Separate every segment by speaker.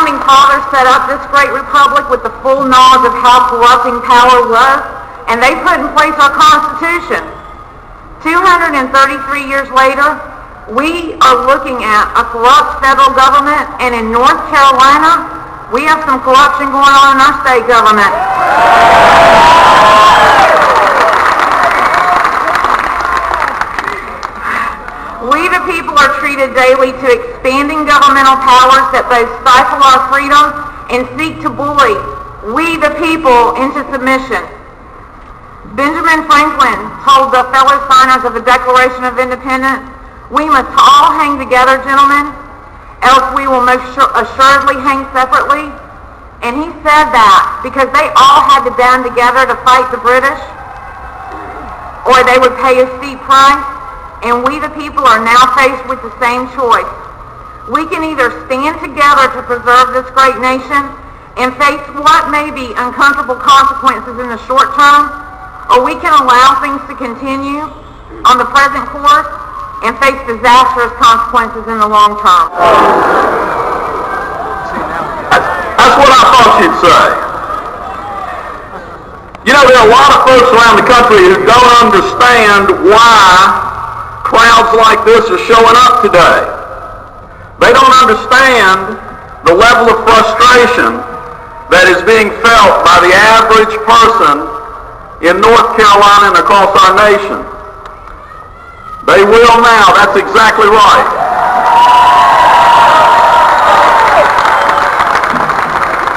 Speaker 1: Founding Fathers set up this great republic with the full knowledge of how corrupting power was, and they put in place our Constitution. 233 years later, we are looking at a corrupt federal government, and in North Carolina, we have some corruption going on in our state government. We the people are treated daily to expanding governmental powers that both stifle our freedom and seek to bully we the people into submission. Benjamin Franklin told the fellow signers of the Declaration of Independence, "We must all hang together, gentlemen, else we will most assuredly hang separately." And he said that because they all had to band together to fight the British, or they would pay a steep price. And we the people are now faced with the same choice. We can either stand together to preserve this great nation and face what may be uncomfortable consequences in the short term, or we can allow things to continue on the present course and face disastrous consequences in the long term.
Speaker 2: That's what I thought you'd say. You know, there are a lot of folks around the country who don't understand why crowds like this are showing up today. They don't understand the level of frustration that is being felt by the average person in North Carolina and across our nation. They will now. That's exactly right.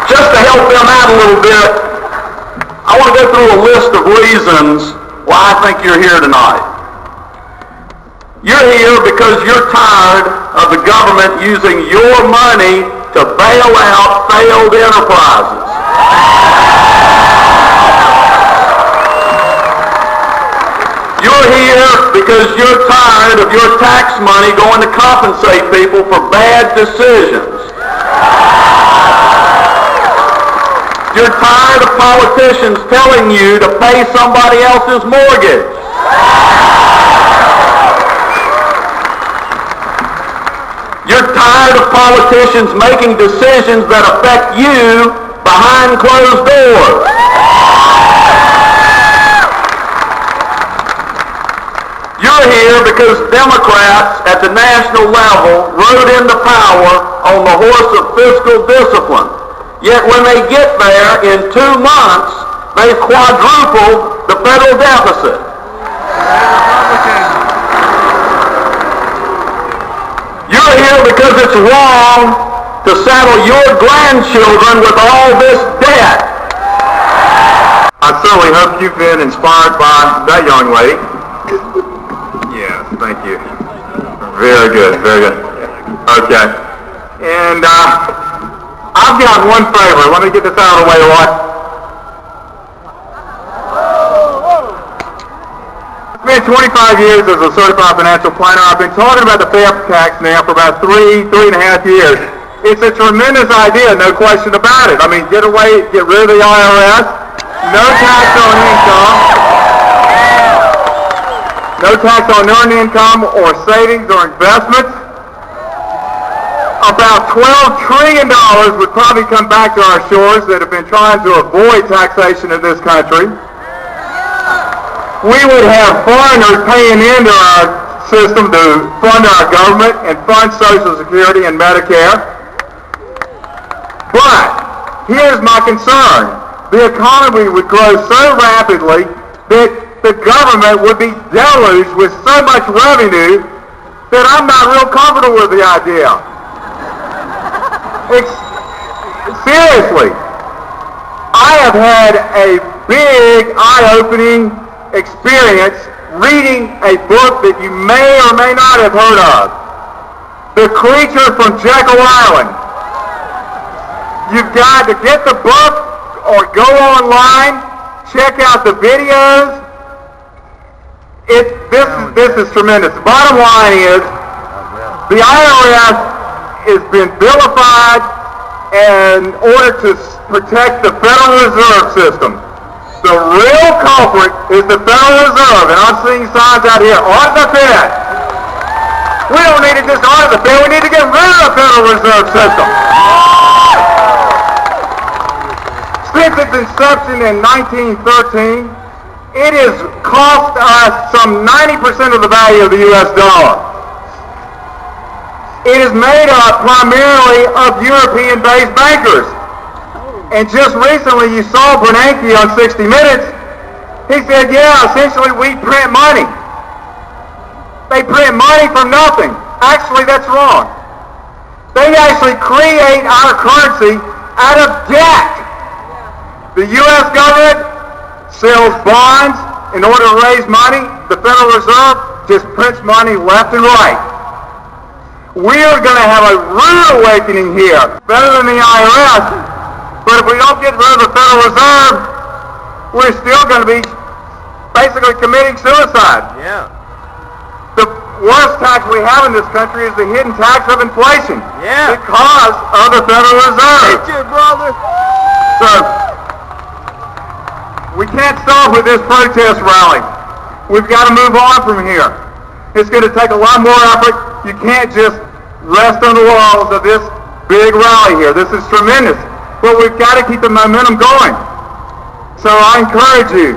Speaker 2: Just to help them out a little bit, I want to go through a list of reasons why I think you're here tonight. You're here because you're tired of the government using your money to bail out failed enterprises. You're here because you're tired of your tax money going to compensate people for bad decisions. You're tired of politicians telling you to pay somebody else's mortgage. You're tired of politicians making decisions that affect you behind closed doors. You're here because Democrats at the national level rode into power on the horse of fiscal discipline. Yet when they get there in 2 months, they've quadrupled the federal deficit. You're here because it's wrong to saddle your grandchildren with all this debt.
Speaker 3: I certainly hope you've been inspired by that young lady. Yes, thank you. Very good, very good. Okay. And I've got one favor. Let me get this out of the way, Roy. I've been 25 years as a certified financial planner. I've been talking about the theft tax now for about three and a half years. It's a tremendous idea, no question about it. I mean, get rid of the IRS, no tax on income, no tax on earned income or savings or investments. About $12 trillion would probably come back to our shores that have been trying to avoid taxation in this country. We would have foreigners paying into our system to fund our government and fund Social Security and Medicare. But here's my concern. The economy would grow so rapidly that the government would be deluged with so much revenue that I'm not real comfortable with the idea. Seriously, I have had a big eye-opening experience reading a book that you may or may not have heard of, The Creature from Jekyll Island. You've got to get the book or go online, check out the videos. This is tremendous. The bottom line is the IRS has been vilified in order to protect the Federal Reserve System. The real culprit is the Federal Reserve, and I'm seeing signs out here, audit the Fed. We don't need to just audit the Fed, we need to get rid of the Federal Reserve System. Since its inception in 1913, it has cost us some 90% of the value of the U.S. dollar. It is made up primarily of European-based bankers. And just recently you saw Bernanke on 60 Minutes. He said, yeah, essentially we print money. They print money from nothing. Actually, that's wrong. They actually create our currency out of debt. The U.S. government sells bonds in order to raise money. The Federal Reserve just prints money left and right. We are going to have a rude awakening here, better than the IRS, but if we don't get rid of the Federal Reserve, we're still going to be basically committing suicide.
Speaker 4: Yeah.
Speaker 3: The worst tax we have in this country is the hidden tax of inflation.
Speaker 4: Yeah.
Speaker 3: Because of the Federal Reserve.
Speaker 4: Hit you, brother.
Speaker 3: So, we can't stop with this protest rally. We've got to move on from here. It's going to take a lot more effort. You can't just rest on the laurels of this big rally here. This is tremendous. But we've got to keep the momentum going. So I encourage you,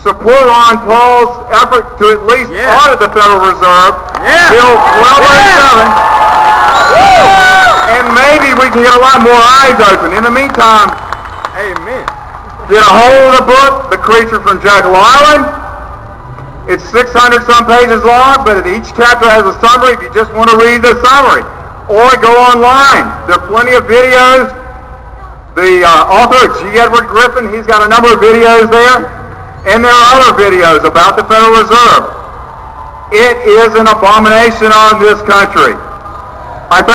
Speaker 3: support Ron Paul's effort to at least audit the Federal Reserve. Bill 1287. And maybe we can get a lot more eyes open. In the meantime,
Speaker 4: Amen.
Speaker 3: get a hold of the book, The Creature from Jekyll Island. It's 600 some pages long, but each chapter has a summary if you just want to read the summary. Or go online. There are plenty of videos. The author, G. Edward Griffin, he's got a number of videos there. And there are other videos about the Federal Reserve. It is an abomination on this country.